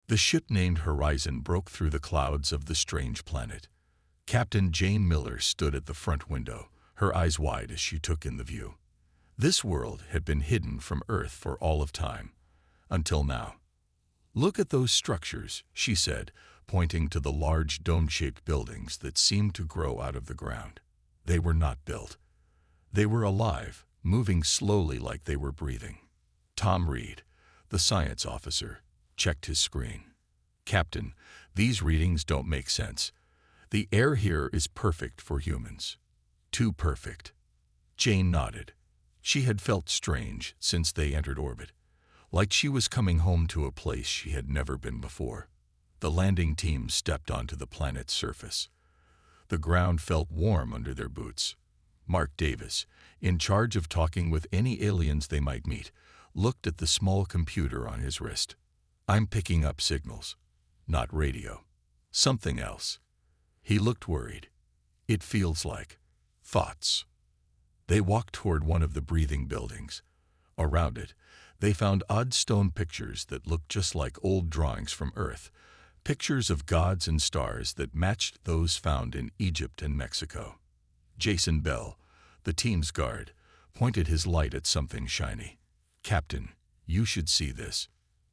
The ship named Horizon broke through the clouds of the strange planet. Captain Jane Miller stood at the front window, her eyes wide as she took in the view. This world had been hidden from Earth for all of time, until now. "Look at those structures," she said, pointing to the large dome-shaped buildings that seemed to grow out of the ground. They were not built. They were alive, moving slowly like they were breathing. Tom Reed, the science officer, checked his screen. "Captain, these readings don't make sense. The air here is perfect for humans. Too perfect." Jane nodded. She had felt strange since they entered orbit, like she was coming home to a place she had never been before. The landing team stepped onto the planet's surface. The ground felt warm under their boots. Mark Davis, in charge of talking with any aliens they might meet, looked at the small computer on his wrist. "I'm picking up signals. Not radio. Something else." He looked worried. "It feels like thoughts." They walked toward one of the breathing buildings. Around it, they found odd stone pictures that looked just like old drawings from Earth, pictures of gods and stars that matched those found in Egypt and Mexico. Jason Bell, the team's guard, pointed his light at something shiny. "Captain, you should see this."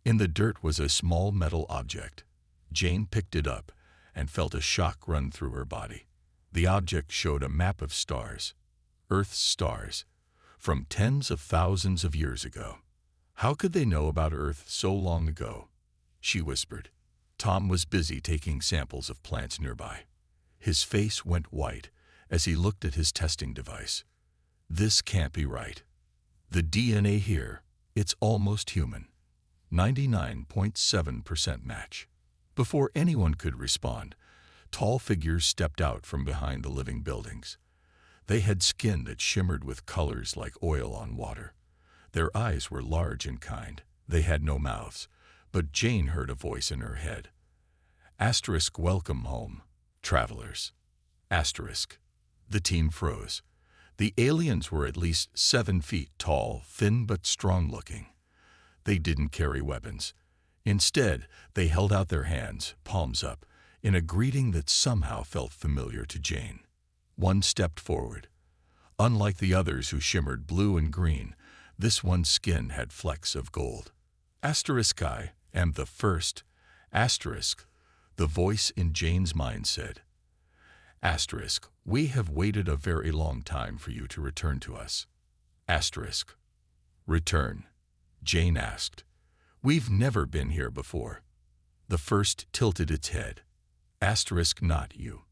In the dirt was a small metal object. Jane picked it up and felt a shock run through her body. The object showed a map of stars, Earth's stars, from tens of thousands of years ago. "How could they know about Earth so long ago?" she whispered. Tom was busy taking samples of plants nearby. His face went white as he looked at his testing device. "This can't be right. The DNA here, it's almost human. 99.7% match." Before anyone could respond, tall figures stepped out from behind the living buildings. They had skin that shimmered with colors like oil on water. Their eyes were large and kind. They had no mouths, but Jane heard a voice in her head. "Asterisk, welcome home, travelers." Asterisk. The team froze. The aliens were at least 7 feet tall, thin but strong-looking. They didn't carry weapons. Instead, they held out their hands, palms up, in a greeting that somehow felt familiar to Jane. One stepped forward. Unlike the others who shimmered blue and green, this one's skin had flecks of gold. Asterisk, I am the first. Asterisk, the voice in Jane's mind said. Asterisk, we have waited a very long time for you to return to us. Asterisk, return, Jane asked. We've never been here before. The first tilted its head. Asterisk, not you,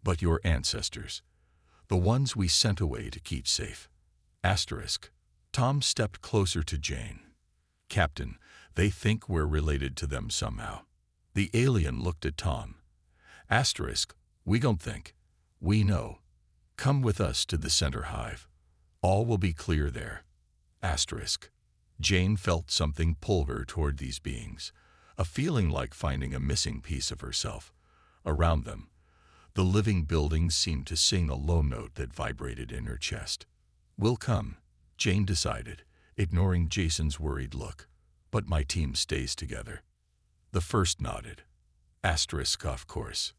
but your ancestors, the ones we sent away to keep safe. Asterisk. Tom stepped closer to Jane. Captain, they think we're related to them somehow. The alien looked at Tom. Asterisk, we don't think. We know. Come with us to the center hive. All will be clear there. Asterisk. Jane felt something pull her toward these beings, a feeling like finding a missing piece of herself. Around them, the living buildings seemed to sing a low note that vibrated in her chest. We'll come, Jane decided, ignoring Jason's worried look. But my team stays together. The first nodded. Asterisk, of course.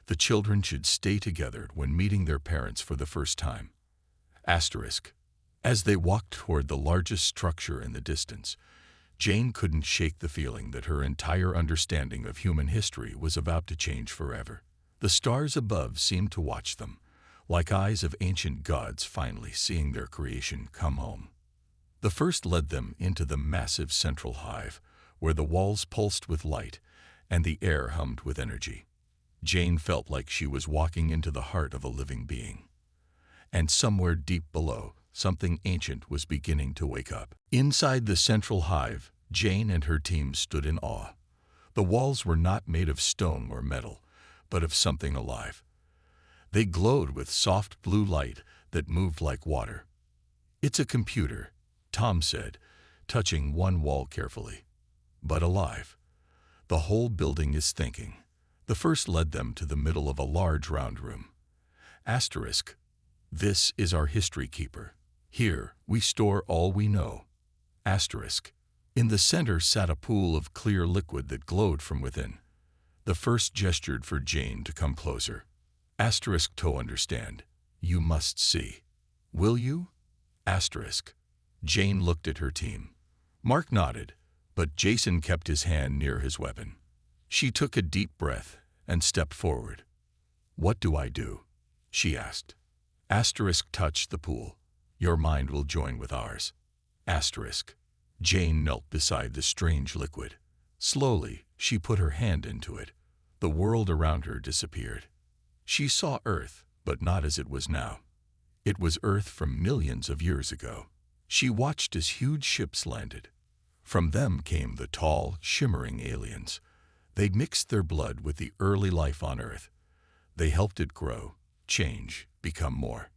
The children should stay together when meeting their parents for the first time. Asterisk. As they walked toward the largest structure in the distance, Jane couldn't shake the feeling that her entire understanding of human history was about to change forever. The stars above seemed to watch them, like eyes of ancient gods finally seeing their creation come home. The first led them into the massive central hive, where the walls pulsed with light and the air hummed with energy. Jane felt like she was walking into the heart of a living being. And somewhere deep below, something ancient was beginning to wake up. Inside the central hive, Jane and her team stood in awe. The walls were not made of stone or metal, but of something alive. They glowed with soft blue light that moved like water. It's a computer, Tom said, touching one wall carefully. But alive. The whole building is thinking. The first led them to the middle of a large round room. Asterisk. This is our history keeper. Here, we store all we know. Asterisk. In the center sat a pool of clear liquid that glowed from within. The first gestured for Jane to come closer. Asterisk to understand. You must see. Will you? Asterisk. Jane looked at her team. Mark nodded, but Jason kept his hand near his weapon. She took a deep breath and stepped forward. What do I do? She asked. Asterisk touched the pool. Your mind will join with ours. Asterisk. Jane knelt beside the strange liquid. Slowly, she put her hand into it. The world around her disappeared. She saw Earth, but not as it was now. It was Earth from millions of years ago. She watched as huge ships landed. From them came the tall, shimmering aliens. They'd mixed their blood with the early life on Earth. They helped it grow, change, become more.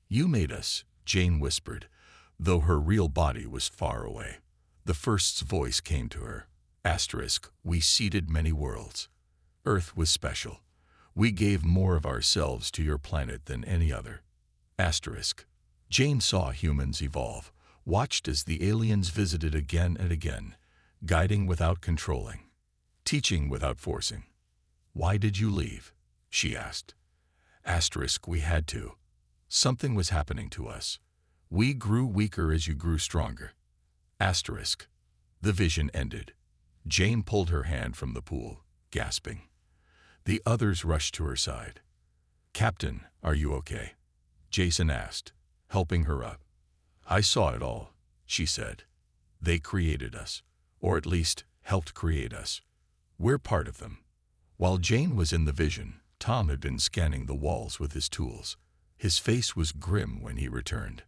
You made us, Jane whispered, though her real body was far away. The first's voice came to her. Asterisk, we seeded many worlds. Earth was special. We gave more of ourselves to your planet than any other. Asterisk. Jane saw humans evolve, watched as the aliens visited again and again, guiding without controlling, teaching without forcing. Why did you leave? She asked. Asterisk, we had to. Something was happening to us. We grew weaker as you grew stronger. Asterisk. The vision ended. Jane pulled her hand from the pool, gasping. The others rushed to her side. Captain, are you okay? Jason asked, helping her up. I saw it all, she said. They created us, or at least helped create us. We're part of them. While Jane was in the vision, Tom had been scanning the walls with his tools. His face was grim when he returned.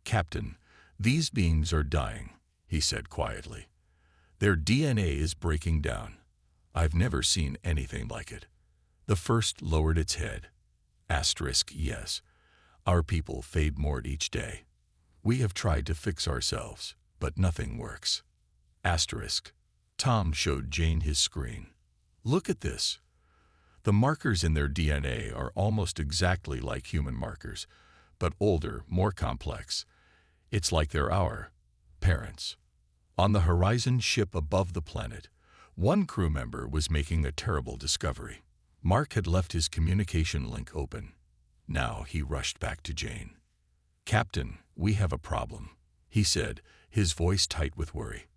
Captain, these beings are dying, he said quietly. Their DNA is breaking down. I've never seen anything like it. The first lowered its head. Asterisk, yes. Our people fade more each day. We have tried to fix ourselves, but nothing works. Asterisk. Tom showed Jane his screen. Look at this. The markers in their DNA are almost exactly like human markers, but older, more complex. It's like they're our parents. On the Horizon ship above the planet, one crew member was making a terrible discovery. Mark had left his communication link open. Now he rushed back to Jane. Captain, we have a problem, he said, his voice tight with worry.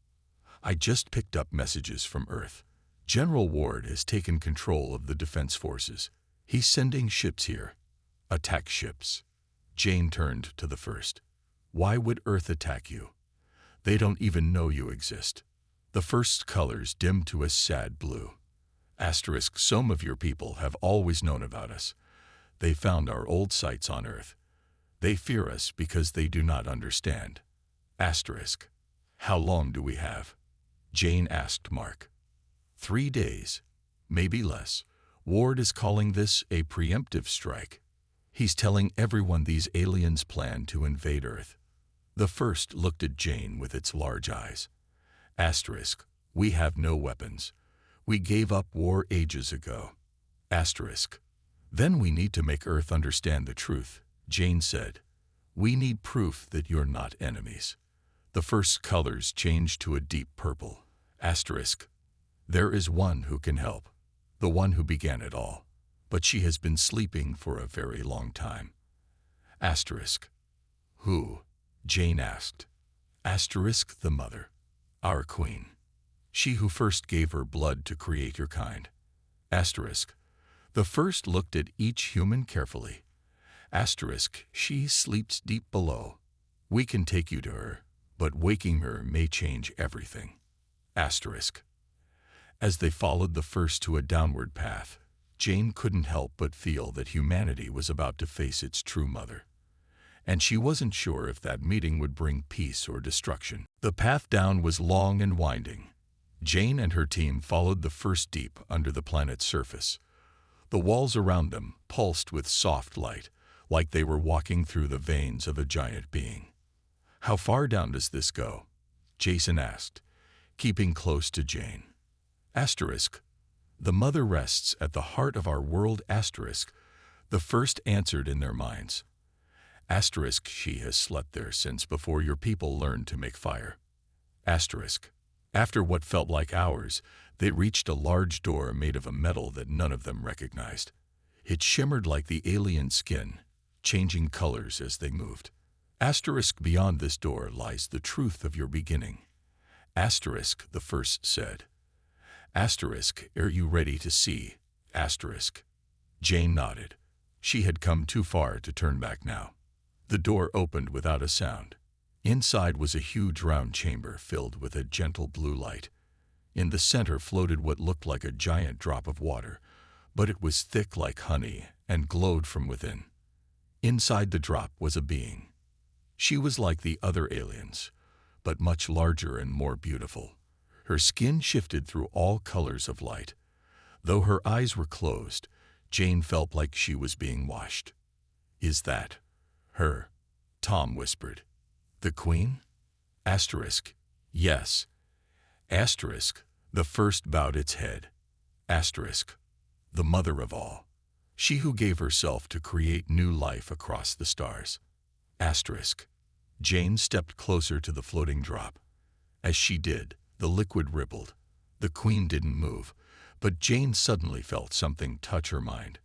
I just picked up messages from Earth. General Ward has taken control of the defense forces. He's sending ships here. Attack ships. Jane turned to the first. Why would Earth attack you? They don't even know you exist. The first's colors dimmed to a sad blue. Asterisk, some of your people have always known about us. They found our old sites on Earth. They fear us because they do not understand. Asterisk. How long do we have? Jane asked Mark. 3 days, maybe less. Ward is calling this a preemptive strike. He's telling everyone these aliens plan to invade Earth. The first looked at Jane with its large eyes. Asterisk. We have no weapons. We gave up war ages ago. Asterisk. Then we need to make Earth understand the truth, Jane said. We need proof that you're not enemies. The first colors changed to a deep purple. Asterisk. There is one who can help, the one who began it all, but she has been sleeping for a very long time. Asterisk. Who? Jane asked. Asterisk, the mother, our queen. She who first gave her blood to create your kind. Asterisk. The first looked at each human carefully. Asterisk, she sleeps deep below. We can take you to her, but waking her may change everything. Asterisk. As they followed the first to a downward path, Jane couldn't help but feel that humanity was about to face its true mother. And she wasn't sure if that meeting would bring peace or destruction. The path down was long and winding. Jane and her team followed the first deep under the planet's surface. The walls around them pulsed with soft light, like they were walking through the veins of a giant being. How far down does this go? Jason asked, keeping close to Jane. Asterisk. The mother rests at the heart of our world. Asterisk. The first answered in their minds. Asterisk. She has slept there since before your people learned to make fire. Asterisk. After what felt like hours, they reached a large door made of a metal that none of them recognized. It shimmered like the alien skin, changing colors as they moved. Asterisk, beyond this door lies the truth of your beginning. Asterisk, the first said. Asterisk, are you ready to see? Asterisk. Jane nodded. She had come too far to turn back now. The door opened without a sound. Inside was a huge round chamber filled with a gentle blue light. In the center floated what looked like a giant drop of water, but it was thick like honey and glowed from within. Inside the drop was a being. She was like the other aliens, but much larger and more beautiful. Her skin shifted through all colors of light. Though her eyes were closed, Jane felt like she was being washed. Is that her? Tom whispered. The Queen? Asterisk. Yes. Asterisk. The first bowed its head. Asterisk. The mother of all. She who gave herself to create new life across the stars. Asterisk. Jane stepped closer to the floating drop. As she did, the liquid rippled. The Queen didn't move, but Jane suddenly felt something touch her mind.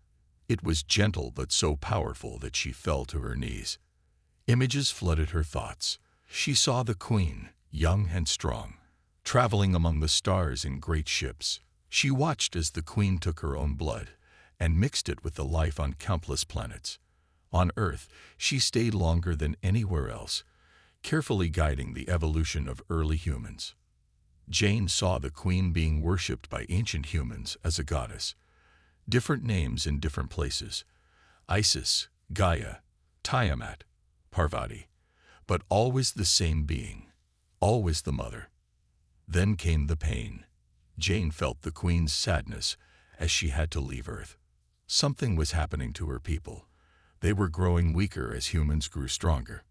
It was gentle but so powerful that she fell to her knees. Images flooded her thoughts. She saw the Queen, young and strong, traveling among the stars in great ships. She watched as the Queen took her own blood and mixed it with the life on countless planets. On Earth, she stayed longer than anywhere else, carefully guiding the evolution of early humans. Jane saw the Queen being worshipped by ancient humans as a goddess. Different names in different places: Isis, Gaia, Tiamat, Parvati, but always the same being, always the mother. Then came the pain. Jane felt the Queen's sadness as she had to leave Earth. Something was happening to her people. They were growing weaker as humans grew stronger.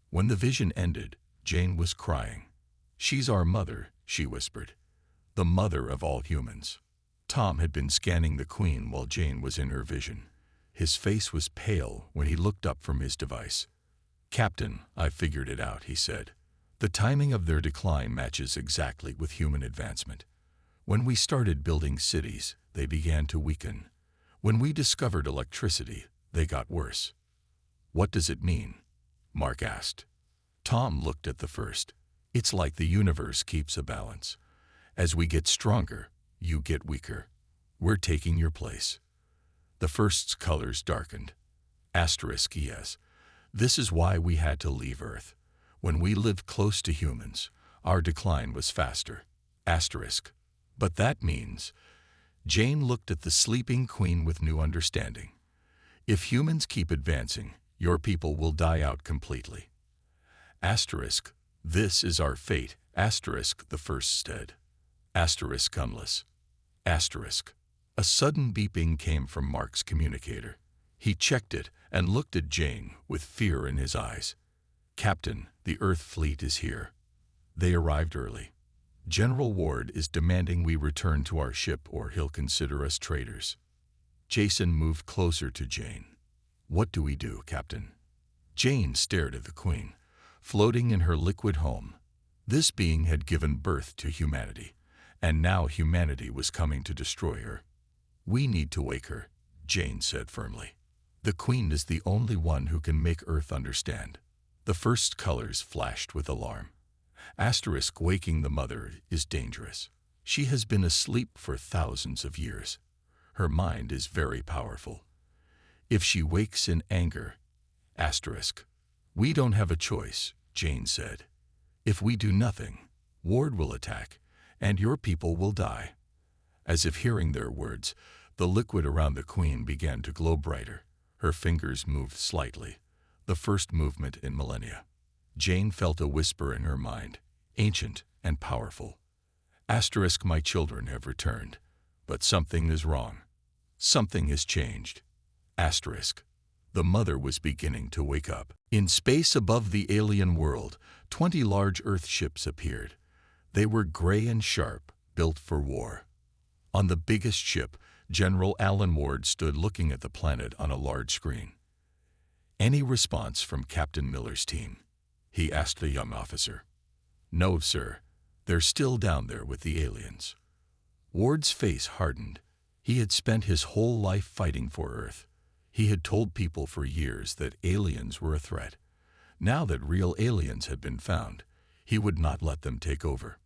When the vision ended, Jane was crying. She's our mother, she whispered. The mother of all humans. Tom had been scanning the Queen while Jane was in her vision. His face was pale when he looked up from his device. Captain, I figured it out, he said. The timing of their decline matches exactly with human advancement. When we started building cities, they began to weaken. When we discovered electricity, they got worse. What does it mean? Mark asked. Tom looked at the first. It's like the universe keeps a balance. As we get stronger, you get weaker. We're taking your place. The first's colors darkened. Asterisk, yes. This is why we had to leave Earth. When we lived close to humans, our decline was faster. Asterisk. But that means... Jane looked at the sleeping Queen with new understanding. If humans keep advancing, your people will die out completely. Asterisk. This is our fate. Asterisk, the first said. Asterisk, unless. Asterisk. A sudden beeping came from Mark's communicator. He checked it and looked at Jane with fear in his eyes. Captain, the Earth fleet is here. They arrived early. General Ward is demanding we return to our ship or he'll consider us traitors. Jason moved closer to Jane. What do we do, Captain? Jane stared at the Queen, floating in her liquid home. This being had given birth to humanity, and now humanity was coming to destroy her. We need to wake her, Jane said firmly. The Queen is the only one who can make Earth understand. The first colors flashed with alarm. Asterisk, waking the mother is dangerous. She has been asleep for thousands of years. Her mind is very powerful. If she wakes in anger... Asterisk. We don't have a choice, Jane said. If we do nothing, Ward will attack, and your people will die. As if hearing their words, the liquid around the Queen began to glow brighter. Her fingers moved slightly, the first movement in millennia. Jane felt a whisper in her mind, ancient and powerful. Asterisk, my children have returned, but something is wrong. Something has changed. Asterisk. The mother was beginning to wake up. In space above the alien world, 20 large Earth ships appeared. They were gray and sharp, built for war. On the biggest ship, General Alan Ward stood looking at the planet on a large screen. Any response from Captain Miller's team? He asked the young officer. No, sir. They're still down there with the aliens. Ward's face hardened. He had spent his whole life fighting for Earth. He had told people for years that aliens were a threat. Now that real aliens had been found, he would not let them take over.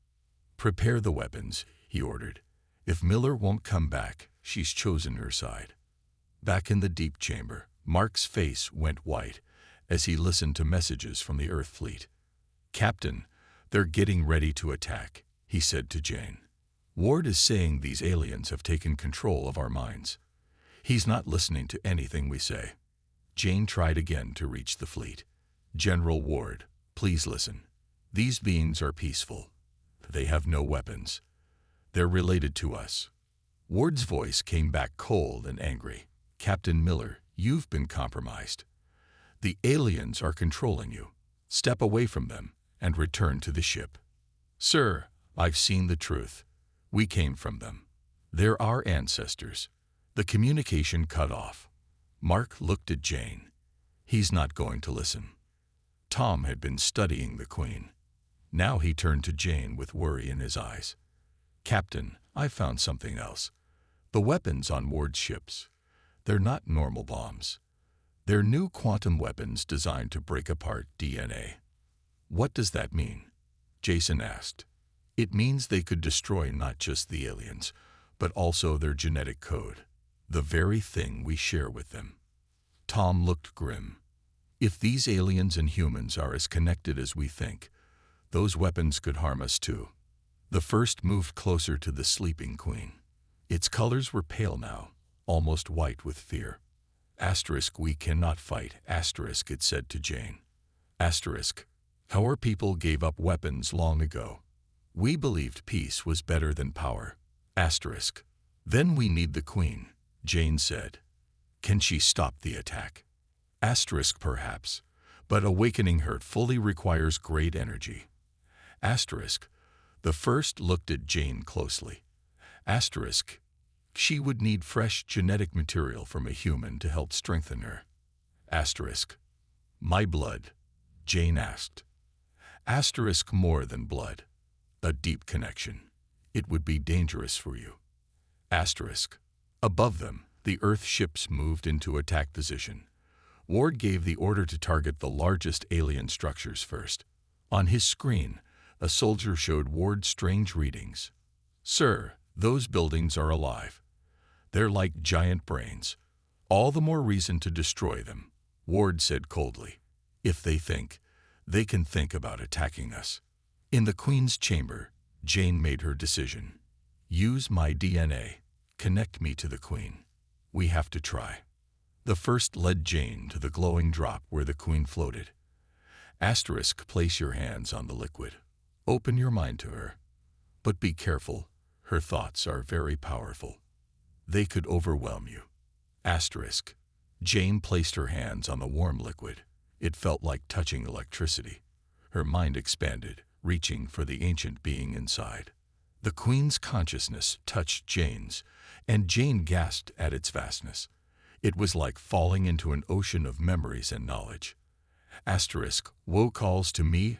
"Prepare the weapons," he ordered. "If Miller won't come back, she's chosen her side." Back in the deep chamber, Mark's face went white as he listened to messages from the Earth fleet. "Captain, they're getting ready to attack," he said to Jane. "Ward is saying these aliens have taken control of our minds. He's not listening to anything we say." Jane tried again to reach the fleet. "General Ward, please listen. These beings are peaceful. They have no weapons. They're related to us." Ward's voice came back cold and angry. "Captain Miller, you've been compromised. The aliens are controlling you. Step away from them and return to the ship." "Sir, I've seen the truth. We came from them. They're our ancestors." The communication cut off. Mark looked at Jane. He's not going to listen. Tom had been studying the Queen. Now he turned to Jane with worry in his eyes. "Captain, I found something else. The weapons on Ward's ships. They're not normal bombs. They're new quantum weapons designed to break apart DNA." "What does that mean?" Jason asked. "It means they could destroy not just the aliens, but also their genetic code, the very thing we share with them." Tom looked grim. "If these aliens and humans are as connected as we think, those weapons could harm us too." The first moved closer to the sleeping Queen. Its colors were pale now, almost white with fear. "We cannot fight, it said to Jane. Our people gave up weapons long ago. We believed peace was better than power. Then we need the Queen," Jane said. "Can she stop the attack?" Perhaps, but awakening her fully requires great energy. The first looked at Jane closely. She would need fresh genetic material from a human to help strengthen her. My blood, Jane asked. More than blood. A deep connection. It would be dangerous for you. Above them, the Earth ships moved into attack position. Ward gave the order to target the largest alien structures first. On his screen, a soldier showed Ward strange readings. "Sir, those buildings are alive. They're like giant brains. All the more reason to destroy them," Ward said coldly. "If they think, they can think about attacking us." In the Queen's chamber, Jane made her decision. "Use my DNA. Connect me to the Queen. We have to try." The first led Jane to the glowing drop where the Queen floated. Place your hands on the liquid. Open your mind to her. But be careful, her thoughts are very powerful. They could overwhelm you. Jane placed her hands on the warm liquid. It felt like touching electricity. Her mind expanded, reaching for the ancient being inside. The Queen's consciousness touched Jane's, and Jane gasped at its vastness. It was like falling into an ocean of memories and knowledge. "Woe calls to me?"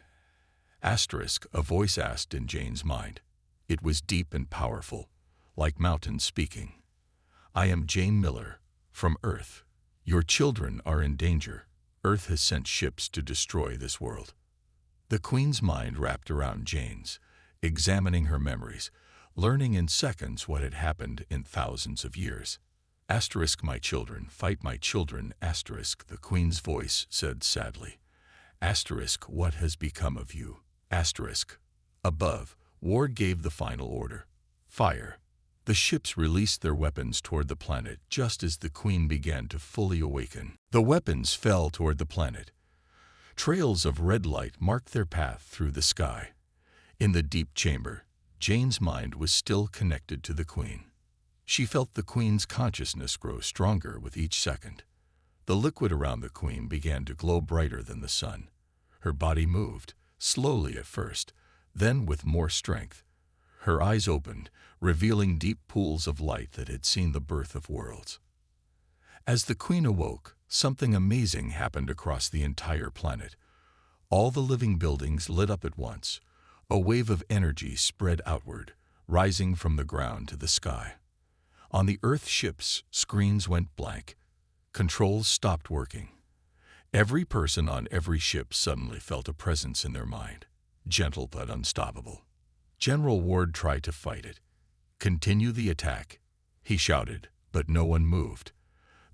A voice asked in Jane's mind. It was deep and powerful, like mountains speaking. "I am Jane Miller, from Earth. Your children are in danger. Earth has sent ships to destroy this world." The Queen's mind wrapped around Jane's, examining her memories, learning in seconds what had happened in thousands of years. My children, fight my children, the Queen's voice said sadly. What has become of you? Above, Ward gave the final order. Fire. The ships released their weapons toward the planet just as the Queen began to fully awaken. The weapons fell toward the planet. Trails of red light marked their path through the sky. In the deep chamber, Jane's mind was still connected to the Queen. She felt the Queen's consciousness grow stronger with each second. The liquid around the Queen began to glow brighter than the sun. Her body moved, slowly at first, then with more strength. Her eyes opened, revealing deep pools of light that had seen the birth of worlds. As the Queen awoke, something amazing happened across the entire planet. All the living buildings lit up at once. A wave of energy spread outward, rising from the ground to the sky. On the Earth ships, screens went blank. Controls stopped working. Every person on every ship suddenly felt a presence in their mind, gentle but unstoppable. General Ward tried to fight it. "Continue the attack," he shouted, but no one moved.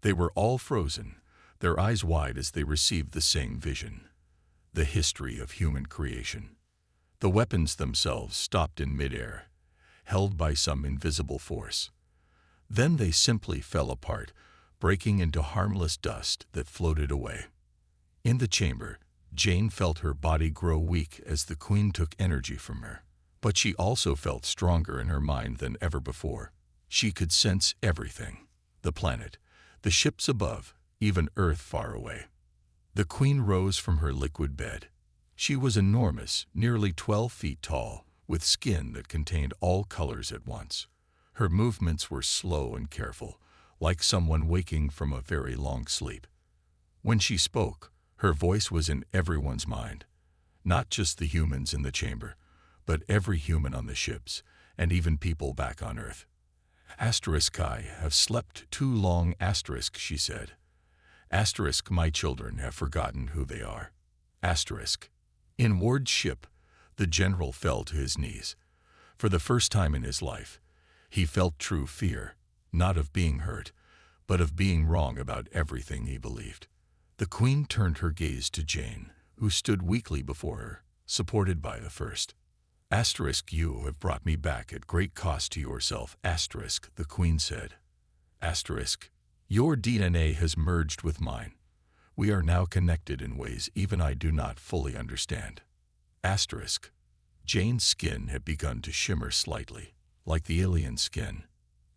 They were all frozen, their eyes wide as they received the same vision. The history of human creation. The weapons themselves stopped in midair, held by some invisible force. Then they simply fell apart, breaking into harmless dust that floated away. In the chamber, Jane felt her body grow weak as the Queen took energy from her. But she also felt stronger in her mind than ever before. She could sense everything: the planet, the ships above, even Earth far away. The Queen rose from her liquid bed. She was enormous, nearly 12 feet tall, with skin that contained all colors at once. Her movements were slow and careful, like someone waking from a very long sleep. When she spoke, her voice was in everyone's mind, not just the humans in the chamber, but every human on the ships, and even people back on Earth. "I have slept too long, she said. My children have forgotten who they are. In Ward's ship, the general fell to his knees. For the first time in his life, he felt true fear, not of being hurt, but of being wrong about everything he believed. The Queen turned her gaze to Jane, who stood weakly before her, supported by the first. "You have brought me back at great cost to yourself, the Queen said. Your DNA has merged with mine. We are now connected in ways even I do not fully understand. Jane's skin had begun to shimmer slightly, like the alien skin.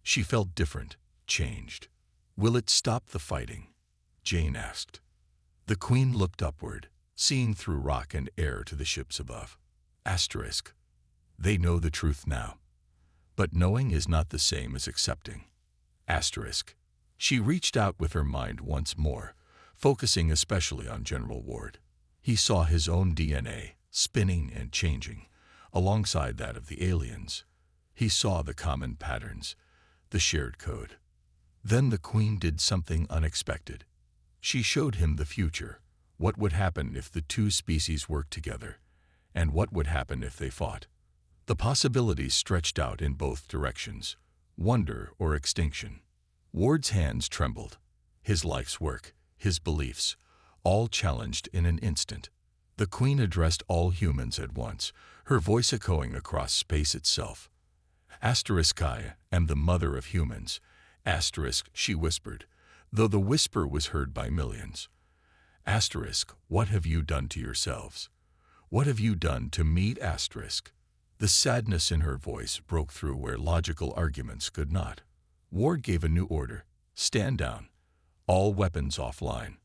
She felt different, changed. "Will it stop the fighting?" Jane asked. The Queen looked upward, seeing through rock and air to the ships above. They know the truth now. But knowing is not the same as accepting. She reached out with her mind once more, focusing especially on General Ward. He saw his own DNA, spinning and changing, alongside that of the aliens. He saw the common patterns, the shared code. Then the Queen did something unexpected. She showed him the future, what would happen if the two species worked together, and what would happen if they fought. The possibilities stretched out in both directions, wonder or extinction. Ward's hands trembled. His life's work, his beliefs, all challenged in an instant. The Queen addressed all humans at once, her voice echoing across space itself. "I am the mother of humans," she whispered, though the whisper was heard by millions. "What have you done to yourselves? What have you done to me?" The sadness in her voice broke through where logical arguments could not. Ward gave a new order: "Stand down. All weapons offline."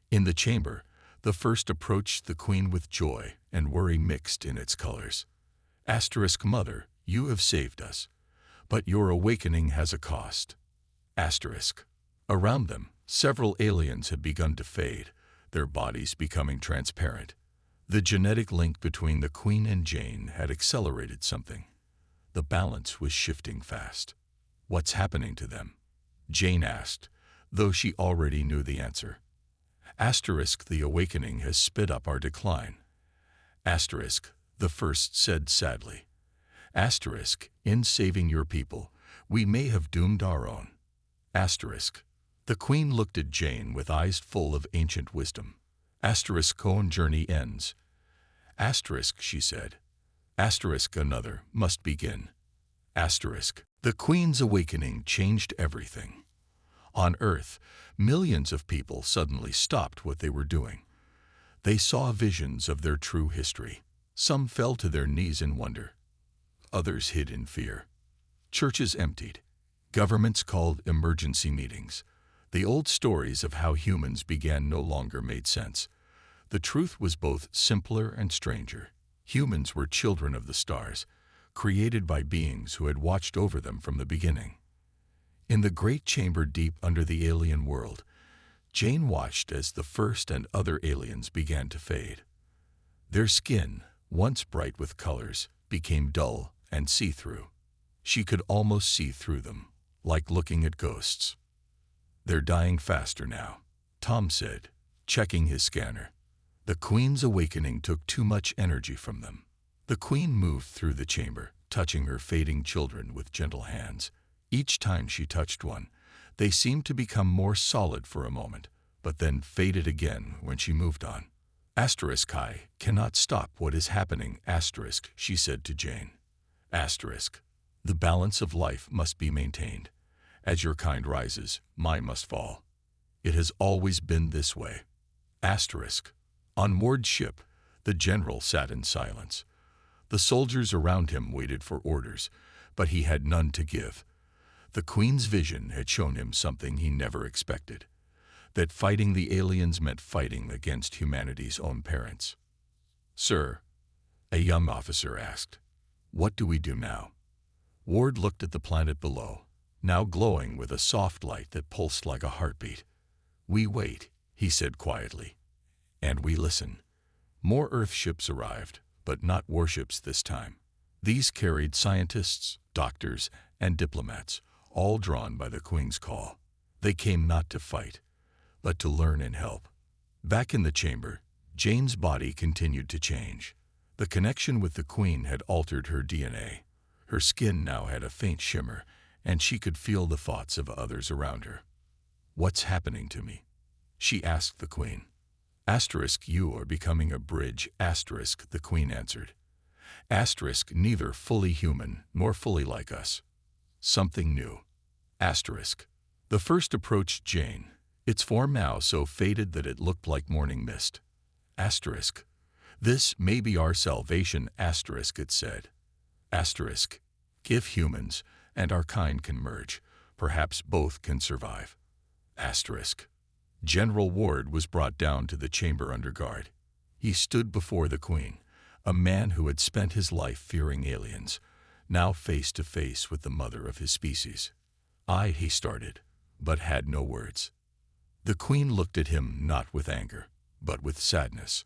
In the chamber, the first approached the Queen with joy and worry mixed in its colors. "Mother, you have saved us. But your awakening has a cost." Around them, several aliens had begun to fade, their bodies becoming transparent. The genetic link between the Queen and Jane had accelerated something. The balance was shifting fast. "What's happening to them?" Jane asked, though she already knew the answer. The awakening has sped up our decline." The first said sadly. In saving your people, we may have doomed our own." The Queen looked at Jane with eyes full of ancient wisdom. "Cohen journey ends." She said. Another must begin." The Queen's awakening changed everything. On Earth, millions of people suddenly stopped what they were doing. They saw visions of their true history. Some fell to their knees in wonder. Others hid in fear. Churches emptied. Governments called emergency meetings. The old stories of how humans began no longer made sense. The truth was both simpler and stranger. Humans were children of the stars, created by beings who had watched over them from the beginning. In the great chamber deep under the alien world, Jane watched as the first and other aliens began to fade. Their skin, once bright with colors, became dull and see-through. She could almost see through them, like looking at ghosts. "They're dying faster now," Tom said, checking his scanner. The Queen's awakening took too much energy from them. The Queen moved through the chamber, touching her fading children with gentle hands. Each time she touched one, they seemed to become more solid for a moment, but then faded again when she moved on. "I cannot stop what is happening, she said to Jane. "The balance of life must be maintained. As your kind rises, mine must fall. It has always been this way." On Ward's ship, the general sat in silence. The soldiers around him waited for orders, but he had none to give. The Queen's vision had shown him something he never expected, that fighting the aliens meant fighting against humanity's own parents. "Sir," a young officer asked, "what do we do now?" Ward looked at the planet below, now glowing with a soft light that pulsed like a heartbeat. "We wait," he said quietly, "and we listen." More Earth ships arrived, but not warships this time. These carried scientists, doctors, and diplomats, all drawn by the Queen's call. They came not to fight, but to learn and help. Back in the chamber, Jane's body continued to change. The connection with the Queen had altered her DNA. Her skin now had a faint shimmer, and she could feel the thoughts of others around her. "What's happening to me?" she asked the Queen. "You are becoming a bridge, the Queen answered. Neither fully human nor fully like us. Something new. The first approached Jane, its form now so faded that it looked like morning mist. "This may be our salvation, it said. If humans and our kind can merge, perhaps both can survive. General Ward was brought down to the chamber under guard. He stood before the Queen, a man who had spent his life fearing aliens, now face to face with the mother of his species. He started, but had no words. The Queen looked at him not with anger, but with sadness.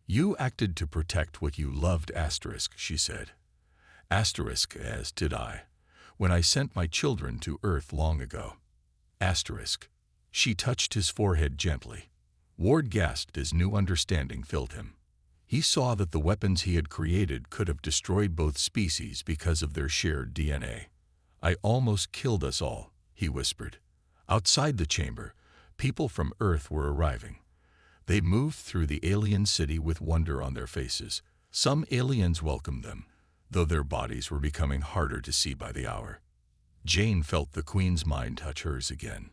"You acted to protect what you loved, she said. As did I, when I sent my children to Earth long ago. She touched his forehead gently. Ward gasped as new understanding filled him. He saw that the weapons he had created could have destroyed both species because of their shared DNA. "I almost killed us all," he whispered. Outside the chamber, people from Earth were arriving. They moved through the alien city with wonder on their faces. Some aliens welcomed them, though their bodies were becoming harder to see by the hour. Jane felt the Queen's mind touch hers again.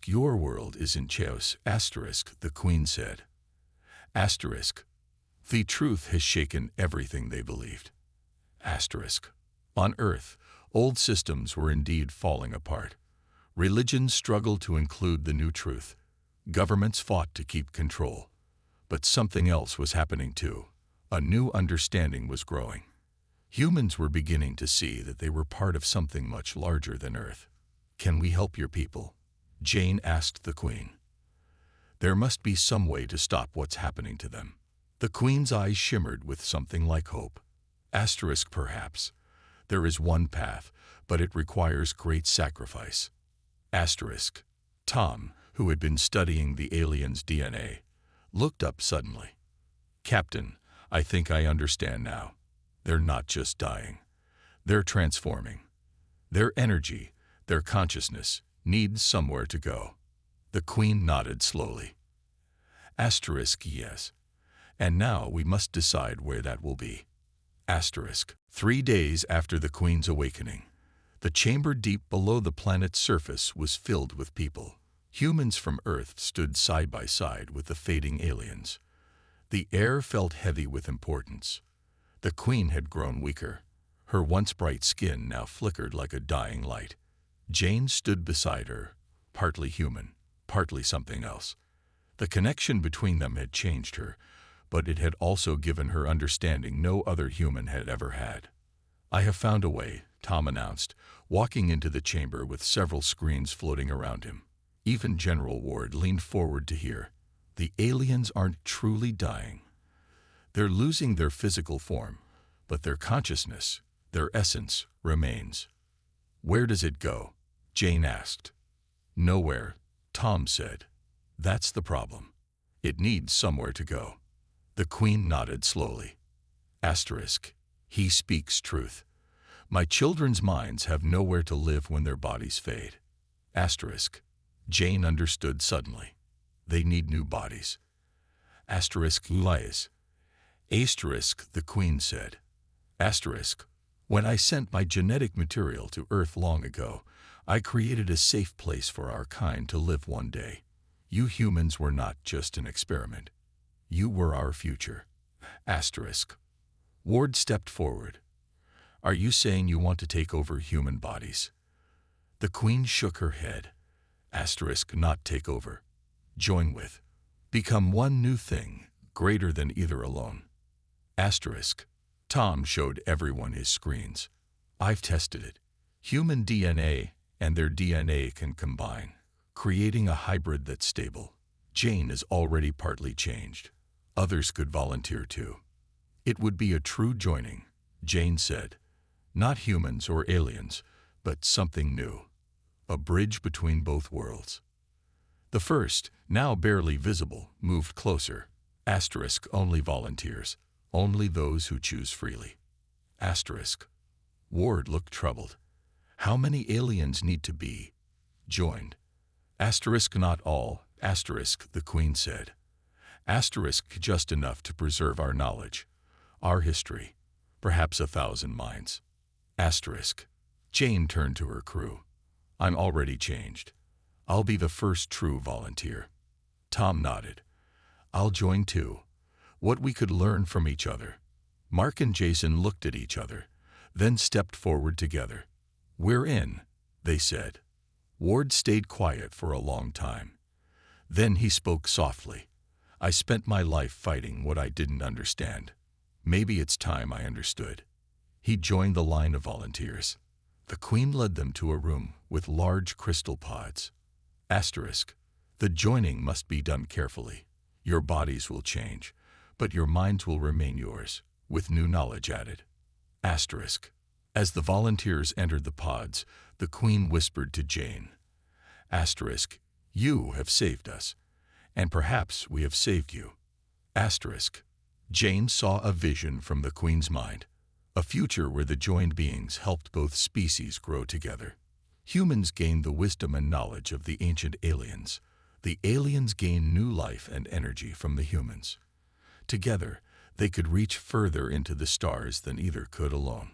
"Your world is in chaos, the Queen said. The truth has shaken everything they believed. On Earth, old systems were indeed falling apart. Religions struggled to include the new truth. Governments fought to keep control. But something else was happening too. A new understanding was growing. Humans were beginning to see that they were part of something much larger than Earth. "Can we help your people?" Jane asked the Queen. "There must be some way to stop what's happening to them." The Queen's eyes shimmered with something like hope. Perhaps. There is one path, but it requires great sacrifice. Tom, who had been studying the aliens' DNA, looked up suddenly. "Captain, I think I understand now. They're not just dying. They're transforming. Their energy, their consciousness, needs somewhere to go." The Queen nodded slowly. Yes. And now we must decide where that will be. 3 days after the Queen's awakening, the chamber deep below the planet's surface was filled with people. Humans from Earth stood side by side with the fading aliens. The air felt heavy with importance. The Queen had grown weaker. Her once bright skin now flickered like a dying light. Jane stood beside her, partly human, partly something else. The connection between them had changed her, but it had also given her understanding no other human had ever had. "I have found a way," Tom announced, walking into the chamber with several screens floating around him. Even General Ward leaned forward to hear. "The aliens aren't truly dying. They're losing their physical form, but their consciousness, their essence, remains. Where does it go? Jane asked. Nowhere, Tom said. That's the problem. It needs somewhere to go. The Queen nodded slowly. Asterisk. He speaks truth. My children's minds have nowhere to live when their bodies fade. Asterisk. Jane understood suddenly. They need new bodies. Asterisk lies. Asterisk, the Queen said. Asterisk. When I sent my genetic material to Earth long ago, I created a safe place for our kind to live one day. You humans were not just an experiment. You were our future. Asterisk. Ward stepped forward. Are you saying you want to take over human bodies? The Queen shook her head. Asterisk, not take over. Join with. Become one new thing, greater than either alone. Asterisk. Tom showed everyone his screens. I've tested it. Human DNA and their DNA can combine, creating a hybrid that's stable. Jane is already partly changed. Others could volunteer too. It would be a true joining, Jane said. Not humans or aliens, but something new. A bridge between both worlds. The first, now barely visible, moved closer. Asterisk, only volunteers. Only those who choose freely. Asterisk. Ward looked troubled. How many aliens need to be joined? Asterisk, not all. Asterisk, the Queen said. Asterisk, just enough to preserve our knowledge. Our history. Perhaps 1,000 minds. Asterisk. Jane turned to her crew. I'm already changed. I'll be the first true volunteer. Tom nodded. I'll join too. What we could learn from each other. Mark and Jason looked at each other, then stepped forward together. We're in, they said. Ward stayed quiet for a long time. Then he spoke softly. I spent my life fighting what I didn't understand. Maybe it's time I understood. He joined the line of volunteers. The Queen led them to a room with large crystal pods. Asterisk. The joining must be done carefully. Your bodies will change, but your minds will remain yours, with new knowledge added. Asterisk. As the volunteers entered the pods, the Queen whispered to Jane. Asterisk. You have saved us, and perhaps we have saved you. Asterisk. Jane saw a vision from the Queen's mind. A future where the joined beings helped both species grow together. Humans gained the wisdom and knowledge of the ancient aliens. The aliens gained new life and energy from the humans. Together, they could reach further into the stars than either could alone.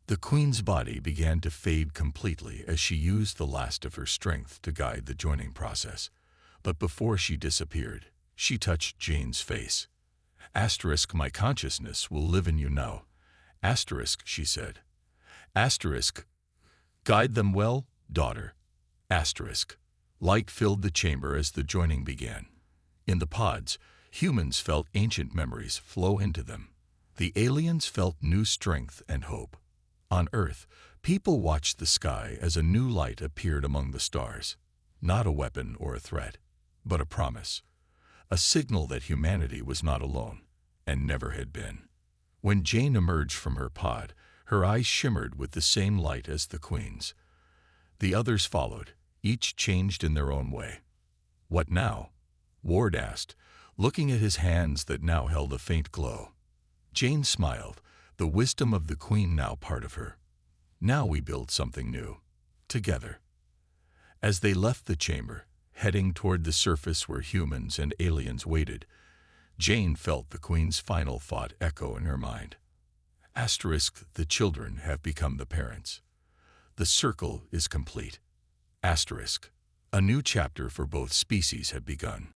The Queen's body began to fade completely as she used the last of her strength to guide the joining process. But before she disappeared, she touched Jane's face. Asterisk, my consciousness will live in you now. Asterisk, she said. Asterisk, guide them well, daughter. Asterisk. Light filled the chamber as the joining began. In the pods, humans felt ancient memories flow into them. The aliens felt new strength and hope. On Earth, people watched the sky as a new light appeared among the stars. Not a weapon or a threat, but a promise. A signal that humanity was not alone, and never had been. When Jane emerged from her pod, her eyes shimmered with the same light as the Queen's. The others followed, each changed in their own way. What now? Ward asked, looking at his hands that now held a faint glow. Jane smiled, the wisdom of the Queen now part of her. Now we build something new, together. As they left the chamber, heading toward the surface where humans and aliens waited, Jane felt the Queen's final thought echo in her mind. Asterisk, the children have become the parents. The circle is complete. Asterisk, a new chapter for both species had begun.